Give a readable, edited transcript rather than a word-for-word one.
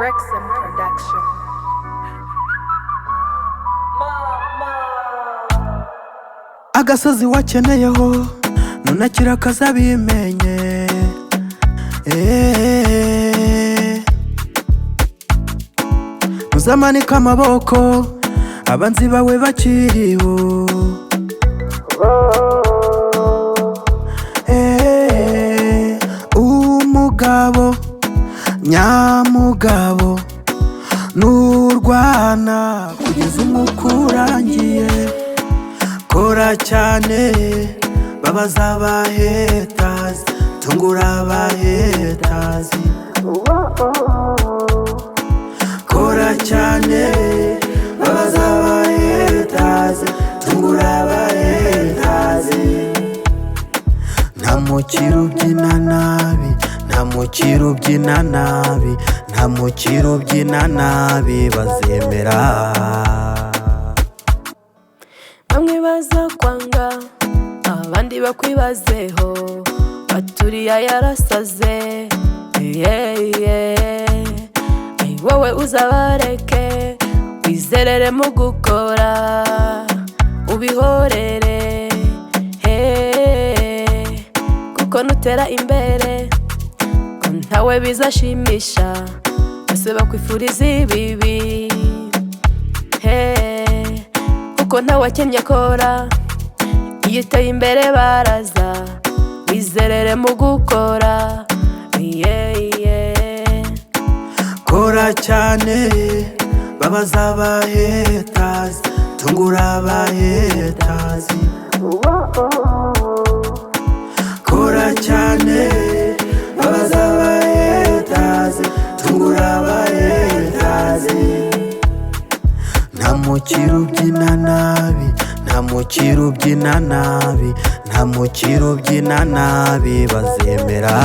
Rexem Production. Agasozi wakeneyeho nunakira kazabimenye Muzamanika amaboko abanzi bawe bakiriho umugabo nyamugabo nurwana kugeza umwuka urangiye Kora cyane babaza abahetazi tungura abahetazi Kora cyane babaza abahetazi tungura abahetazi Nta mukiro ubyina nabi nta mukiro ubyina nabi nta mukiro ubyina nabi bazemera Bamwe baza kwanga abandi bakwibazeho baturiya yarasaze wowe uzabareke wizerere mu gukora ubihorere kuko nutera imbere ko ntawe bizashimisha bose bakwifuriza ibibi kuko ntawakennye kora iyo uteye imbere baraza wizerere mu gukora Kora cyane babaza abahetazi tungura abahetazi Kora cyane babaza abahetazi tungura abahetazi Nta mukiro ubyina nabi nta mukiro ubyina nabi nta mukiro ubyina nabi bazemera